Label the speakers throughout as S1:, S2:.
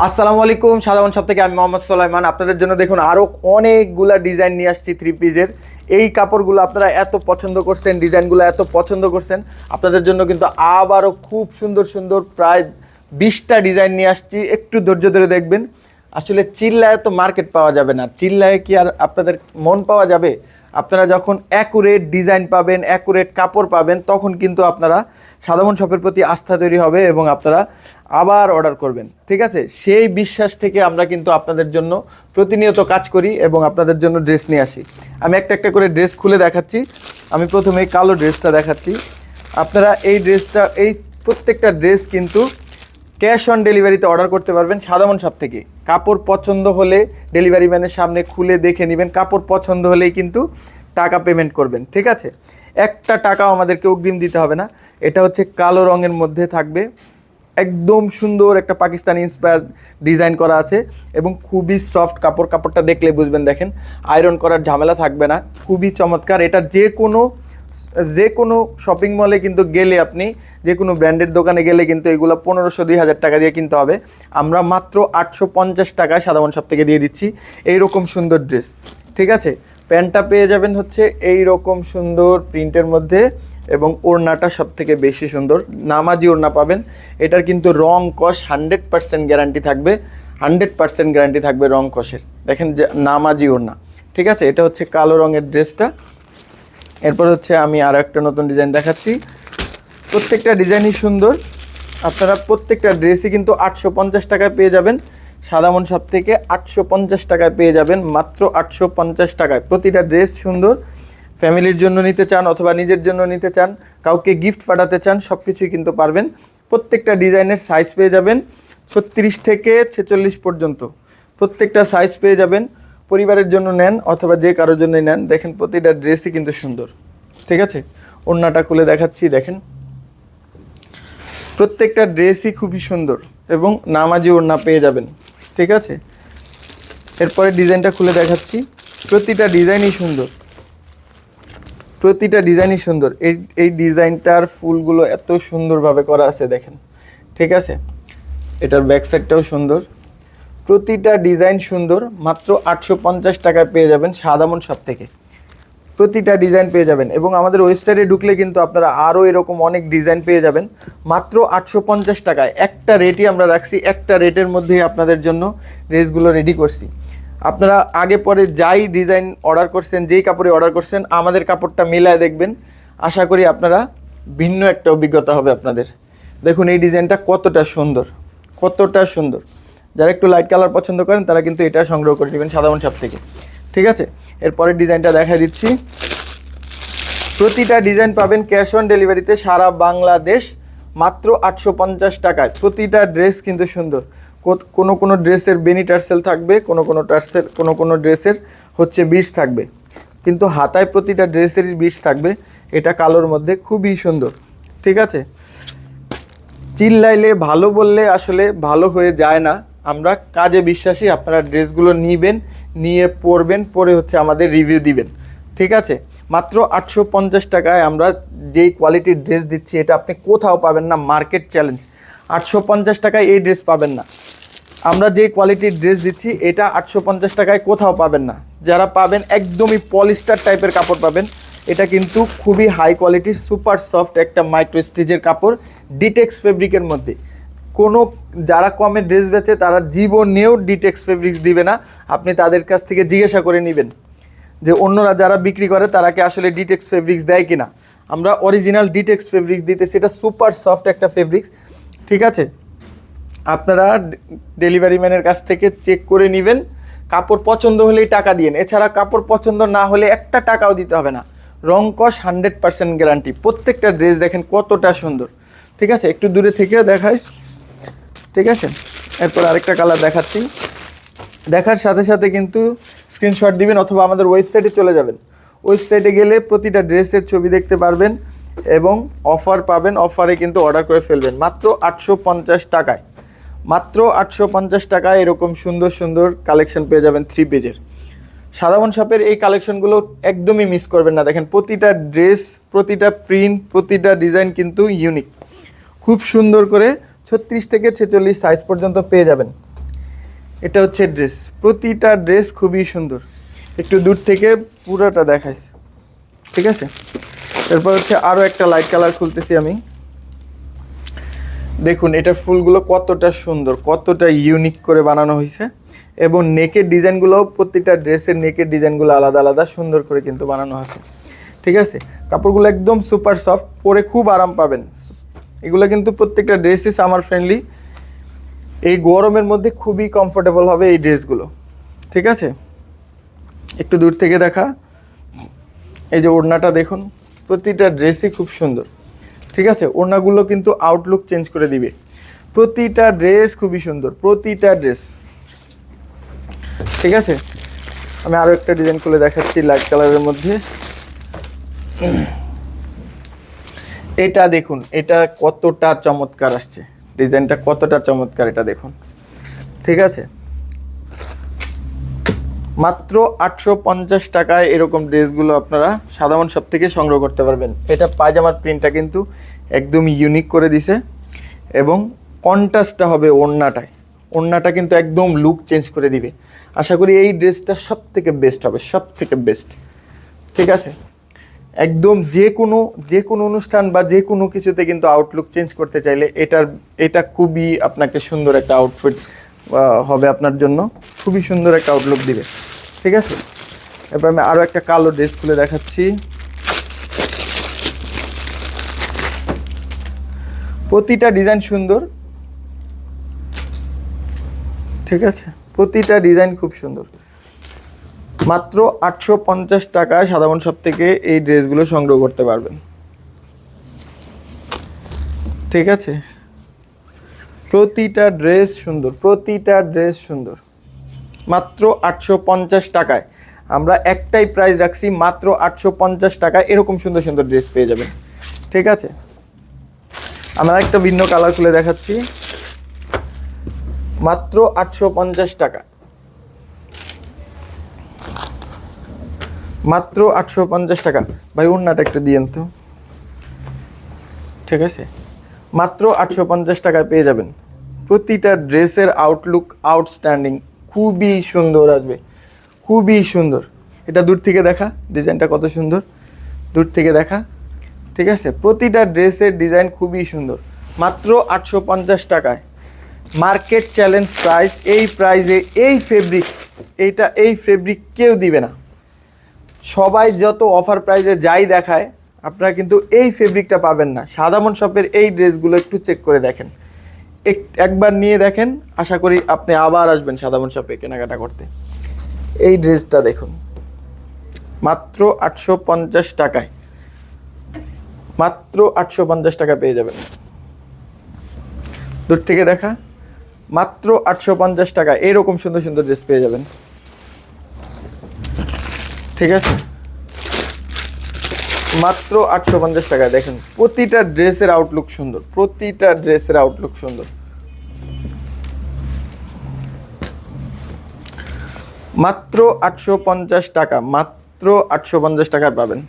S1: আসসালামু আলাইকুম। সাধারণ সব থেকে আমি মোহাম্মদ সোলাইমান আপনাদের জন্য দেখুন আরও অনেকগুলা ডিজাইন নিয়ে আসছি থ্রি পিসের। এই কাপড়গুলো আপনারা এত পছন্দ করছেন, ডিজাইনগুলো এত পছন্দ করছেন, আপনাদের জন্য কিন্তু আবারও খুব সুন্দর সুন্দর প্রায় 20টা ডিজাইন নিয়ে আসছি। একটু ধৈর্য ধরে দেখবেন। আসলে চিল্লায় তো মার্কেট পাওয়া যাবে না, চিল্লায় কি আর আপনাদের মন পাওয়া যাবে? আপনারা যখন অ্যাকুরেট ডিজাইন পাবেন, অ্যাকুরেট কাপড় পাবেন, তখন কিন্তু আপনারা সাধারণ শপের প্রতি আস্থা তৈরি হবে এবং আপনারা আবার অর্ডার করবেন। ঠিক আছে, সেই বিশ্বাস থেকে আমরা কিন্তু আপনাদের জন্য প্রতিনিয়ত কাজ করি এবং আপনাদের জন্য ড্রেস নিয়ে আসি। আমি একটা একটা করে ড্রেস খুলে দেখাচ্ছি। আমি প্রথমে কালো ড্রেসটা দেখাচ্ছি। আপনারা এই ড্রেসটা, এই প্রত্যেকটা ড্রেস কিন্তু ক্যাশ অন ডেলিভারিতে অর্ডার করতে পারবেন সাধারণ শপ থেকে। কাপড় পছন্দ হলে ডেলিভারি ম্যানের সামনে খুলে দেখে নেবেন, কাপড় পছন্দ হলেই কিন্তু টাকা পেমেন্ট করবেন। ঠিক আছে, একটা টাকাও আমাদেরকে অগ্রিম দিতে হবে না। এটা হচ্ছে কালো রঙের মধ্যে থাকবে, একদম সুন্দর একটা পাকিস্তানি ইন্সপায়ার ডিজাইন করা আছে এবং খুবই সফট কাপড়। কাপড়টা দেখলে বুঝবেন, দেখেন আয়রন করার ঝামেলা থাকবে না, খুবই চমৎকার। এটা যে কোনো শপিং মলে কিন্তু গেলে, আপনি যে কোনো ব্র্যান্ডের দোকানে গেলে কিন্তু এগুলো 1500-2000 টাকা দিয়ে কিনতে হবে। আমরা মাত্র 850 টাকায় সাধারণ শপ থেকে দিয়ে দিচ্ছি এইরকম সুন্দর ড্রেস। ঠিক আছে, প্যান্টটা পেয়ে যাবেন হচ্ছে এই রকম সুন্দর প্রিন্টের মধ্যে এবং ওড়নাটা সব থেকে বেশি সুন্দর, নামাজি ওড়না পাবেন। এটার কিন্তু রং কষ 100% গ্যারান্টি থাকবে, 100% গ্যারান্টি থাকবে রং কষের। দেখেন যে নামাজি ওড়না। ঠিক আছে, এটা হচ্ছে কালো রঙের ড্রেসটা। এরপর হচ্ছে আমি আর একটা নতুন ডিজাইন দেখাচ্ছি। প্রত্যেকটা ডিজাইনই সুন্দর। আপনারা প্রত্যেকটা ড্রেসই কিন্তু 850 টাকায় পেয়ে যাবেন সাধারণ শপ থেকে। 850 টাকায় পেয়ে যাবেন, মাত্র 850 টাকায়। প্রতিটা ড্রেস সুন্দর। ফ্যামিলির জন্য নিতে চান অথবা নিজের জন্য নিতে চান, কাউকে গিফট পাঠাতে চান, সব কিছুই কিন্তু পারবেন। প্রত্যেকটা ডিজাইনের সাইজ পেয়ে যাবেন 36 থেকে 46 পর্যন্ত। প্রত্যেকটা সাইজ পেয়ে যাবেন। পরিবারের জন্য নেন অথবা যে কারোর জন্যই নেন, দেখেন প্রতিটা ড্রেসই কিন্তু সুন্দর। ঠিক আছে, ওড়নাটা খুলে দেখাচ্ছি। দেখেন প্রত্যেকটা ড্রেসই খুবই সুন্দর এবং নামাজি ওড়না পেয়ে যাবেন। ঠিক আছে, এরপরে ডিজাইনটা খুলে দেখাচ্ছি। প্রতিটা ডিজাইনই সুন্দর, প্রতিটা ডিজাইনই সুন্দর। এই ডিজাইনটার ফুলগুলো এত সুন্দরভাবে করা আছে, দেখেন। ঠিক আছে, এটার ব্যাক সাইডটাও সুন্দর। প্রতিটা ডিজাইন সুন্দর। মাত্র 850 টাকায় পেয়ে যাবেন সাধারণ শপ থেকে। প্রতিটা ডিজাইন পেয়ে যাবেন এবং আমাদের ওয়েবসাইটে ঢুকলে কিন্তু আপনারা আরও এরকম অনেক ডিজাইন পেয়ে যাবেন মাত্র 850 টাকায়। একটা রেটই আমরা রাখছি, একটা রেটের মধ্যেই আপনাদের জন্য ড্রেসগুলো রেডি করছি। আপনারা আগে পরে যাই ডিজাইন অর্ডার করছেন, যেই কাপড়ে অর্ডার করছেন, আমাদের কাপড়টা মিলায় দেখবেন। আশা করি আপনারা ভিন্ন একটা অভিজ্ঞতা হবে আপনাদের। দেখুন এই ডিজাইনটা কতটা সুন্দর, কতটা সুন্দর। যারা একটু লাইট কালার পছন্দ করেন তারা কিন্তু এটা সংগ্রহ করে নেবেন সাধারণ শপ থেকে। ঠিক আছে, এরপরের ডিজাইনটা দেখাই দিচ্ছি। প্রতিটা ডিজাইন পাবেন ক্যাশ অন ডেলিভারিতে সারা বাংলাদেশ, মাত্র 850 টাকায়। প্রতিটা ড্রেস কিন্তু সুন্দর। কোনো ড্রেসের বেনি টার্সেল থাকবে, কোনো ড্রেসের হচ্ছে বিষ থাকবে, কিন্তু হাতায় প্রতিটা ড্রেসেরই বিষ থাকবে। এটা কালোর মধ্যে খুবই সুন্দর। ঠিক আছে, চিল্লাইলে ভালো বললে আসলে ভালো হয়ে যায় না। আমরা কাজে বিশ্বাসী। আপনারা ড্রেসগুলো নিবেন, নিয়ে পরবেন, পরে হচ্ছে আমাদের রিভিউ দিবেন। ঠিক আছে, মাত্র 850 টাকায় আমরা যেই কোয়ালিটির ড্রেস দিচ্ছি এটা আপনি কোথাও পাবেন না। মার্কেট চ্যালেঞ্জ, 850 টাকায় এই ড্রেস পাবেন না। আমরা যেই কোয়ালিটির ড্রেস দিচ্ছি এটা 850 টাকায় কোথাও পাবেন না। যারা পাবেন একদমই পলিস্টার টাইপের কাপড় পাবেন। এটা কিন্তু খুবই হাই কোয়ালিটির সুপার সফট একটা মাইক্রো স্টিচের কাপড়, ডিটেক্স ফেব্রিকের মধ্যে। যারা কমে ড্রেস বেচে তারা জীবনেও ডিটেক্স ফেব্রিক্স দিবে না। আপনি তাদের কাছ থেকে জিজ্ঞাসা করে নেবেন যে অন্যরা যারা বিক্রি করে তারা কি আসলে ডিটেক্স ফেব্রিক্স দেয় কিনা। আমরা অরিজিনাল ডিটেক্স ফেব্রিক্স দিতেছি, এটা সুপার সফট একটা ফেব্রিক্স। ঠিক আছে, আপনারা ডেলিভারি ম্যানের কাছ থেকে চেক করে নেবেন। কাপড় পছন্দ হলেই টাকা দিয়েন, এছাড়া কাপড় পছন্দ না হলে একটা টাকাও দিতে হবে না। রং কষ 100% গ্যারান্টি। প্রত্যেকটা ড্রেস দেখেন কতটা সুন্দর। ঠিক আছে, একটু দূরে থেকেও দেখাই। ঠিক আছে, এরপর আরেকটা কালার দেখাচ্ছি। দেখার সাথে সাথে কিন্তু স্ক্রিনশট দিবেন অথবা আমাদের ওয়েবসাইটে চলে যাবেন। ওয়েবসাইটে গেলে প্রতিটা ড্রেসের ছবি দেখতে পারবেন এবং অফার পাবেন। অফারে কিন্তু অর্ডার করে ফেলবেন মাত্র 850 টাকায়। মাত্র 850 টাকায় এরকম সুন্দর সুন্দর কালেকশন পেয়ে যাবেন থ্রি পেজের। সাধারণ শপের এই কালেকশনগুলো একদমই মিস করবেন না। দেখেন প্রতিটা ড্রেস, প্রতিটা প্রিন্ট, প্রতিটা ডিজাইন কিন্তু ইউনিক। খুব সুন্দর করে 36 থেকে 46 সাইজ পর্যন্ত পেয়ে যাবেন। এটা হচ্ছে ড্রেস, প্রতিটা ড্রেস খুবই সুন্দর। একটু দূর থেকে পুরোটা দেখাইছে, ঠিক আছে। তারপর হচ্ছে আরও একটা লাইট কালার খুলতেছি আমি। দেখুন এটার ফুলগুলো কতটা সুন্দর, কতটা ইউনিক করে বানানো হয়েছে, এবং নেকের ডিজাইনগুলোও প্রতিটা ড্রেসের নেকের ডিজাইনগুলো আলাদা আলাদা সুন্দর করে কিন্তু বানানো আছে, ঠিক আছে। কাপড়গুলো একদম সুপার সফট, পরে খুব আরাম পাবেন। এগুলো কিন্তু প্রত্যেকটা ড্রেসই সামার ফ্রেন্ডলি, এই গরমের মধ্যে খুবই কমফোর্টেবল হবে এই ড্রেসগুলো, ঠিক আছে। একটু দূর থেকে দেখা, এই যে ওড়নাটা দেখুন, প্রতিটা ড্রেসই খুব সুন্দর, ঠিক আছে। ওড়নাগুলো কিন্তু আউটলুক চেঞ্জ করে দিবে, প্রতিটা ড্রেস খুবই সুন্দর, প্রতিটা ড্রেস, ঠিক আছে। আমি আরও একটা ডিজাইন খুলে দেখাচ্ছি লাইট কালারের মধ্যে। এটা দেখুন, এটা কতটা চমৎকার আসছে, ডিজাইনটা কতটা চমৎকার, এটা দেখুন, ঠিক আছে। মাত্র 850 টাকায় এরকম ড্রেসগুলো আপনারা সাধারণ শপ থেকে সংগ্রহ করতে পারবেন। এটা পায়জামার প্রিন্টটা কিন্তু একদম ইউনিক করে দিছে, এবং কন্ট্রাস্টটা হবে ওড়নাটায়, ওড়নাটা কিন্তু একদম লুক চেঞ্জ করে দিবে। আশা করি এই ড্রেসটা সব থেকে বেস্ট হবে, সব থেকে বেস্ট, ঠিক আছে। একদম যে কোনো অনুষ্ঠান বা যে কোনো কিছুতে কিন্তু আউটলুক চেঞ্জ করতে চাইলে এটা খুবই আপনাকে সুন্দর একটা আউটফিট হবে, আপনার জন্য খুবই সুন্দর একটা আউটলুক দিবে, ঠিক আছে। এরপর আমি আরও একটা কালো ড্রেস খুলে দেখাচ্ছি। প্রতিটা ডিজাইন সুন্দর, ঠিক আছে, প্রতিটা ডিজাইন খুব সুন্দর। মাত্র 850 টাকায় সাধারণ শপ থেকে এই ড্রেসগুলো সংগ্রহ করতে পারবেন, ঠিক আছে। প্রতিটা ড্রেস সুন্দর, প্রতিটা ড্রেস সুন্দর, মাত্র 850 টাকায়। আমরা একটাই প্রাইস রাখছি, মাত্র 850 টাকায় এরকম সুন্দর সুন্দর ড্রেস পেয়ে যাবেন, ঠিক আছে। আমরা একটা ভিন্ন কালার খুলে দেখাচ্ছি, মাত্র 850 টাকা, মাত্র 850 টাকা। ভাই ওড়নাটা একটু দিয়েন তো, ঠিক আছে। মাত্র 850 টাকায় পেয়ে যাবেন। প্রতিটা ড্রেসের আউটলুক আউটস্ট্যান্ডিং, খুবই সুন্দর আসবে, খুবই সুন্দর। এটা দূর থেকে দেখা, ডিজাইনটা কত সুন্দর, দূর থেকে দেখা, ঠিক আছে। প্রতিটা ড্রেসের ডিজাইন খুবই সুন্দর, মাত্র 850 টাকায়। মার্কেট চ্যালেঞ্জ প্রাইস, এই প্রাইসে এই ফেব্রিক কেউ দিবে না। সবাই যত অফার প্রাইসে যাই দেখায়, আপনারা কিন্তু এই ফেব্রিকটা পাবেন না। সাধারণ শপের এই ড্রেসগুলো একটু চেক করে দেখেন, একবার নিয়ে দেখেন, আশা করি আপনি আবার আসবেন সাধারণ শপে কেনাকাটা করতে। এই ড্রেসটা দেখুন, মাত্র 850 টাকায়, মাত্র 850 টাকা পেয়ে যাবেন। দূর থেকে দেখা, মাত্র 850 টাকা এরকম সুন্দর সুন্দর ড্রেস পেয়ে যাবেন, ঠিক আছে। মাত্র 850 টাকায় দেখেন, প্রতিটা ড্রেসের আউটলুক সুন্দর, প্রতিটা ড্রেসের আউটলুক সুন্দর। মাত্র 850 টাকা, মাত্র 850 টাকায় পাবেন।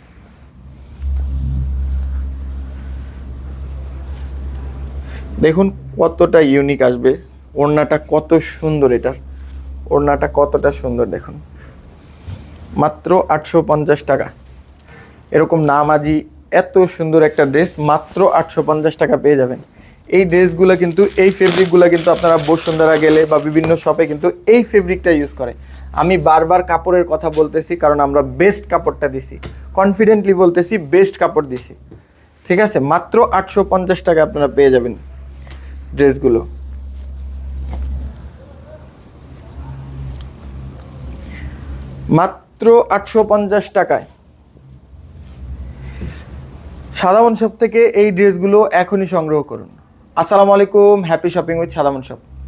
S1: দেখুন কতটা ইউনিক আসবে, ওড়নাটা কত সুন্দর, এটার ওড়নাটা কতটা সুন্দর দেখুন। মাত্র 850 টাকা এরকম নামাজি এত সুন্দর একটা ড্রেস মাত্র 850 টাকা পেয়ে যাবেন। এই ড্রেসগুলো কিন্তু, এই ফেব্রিকগুলো কিন্তু আপনারা বসুন্ধরা গেলে বা বিভিন্ন শপে কিন্তু এই ফেব্রিকটা ইউজ করে। আমি বারবার কাপড়ের কথা বলতেছি, কারণ আমরা বেস্ট কাপড়টা দিছি, কনফিডেন্টলি বলতেছি বেস্ট কাপড় দিছি, ঠিক আছে। মাত্র 850 টাকা আপনারা পেয়ে যাবেন ড্রেসগুলো। মাত্র 850 টাকায় সাধারণ শপ থেকে এই ড্রেসগুলো এখনই সংগ্রহ করুন। আসসালামু আলাইকুম, হ্যাপি শপিং উইথ সাধারণ শপ।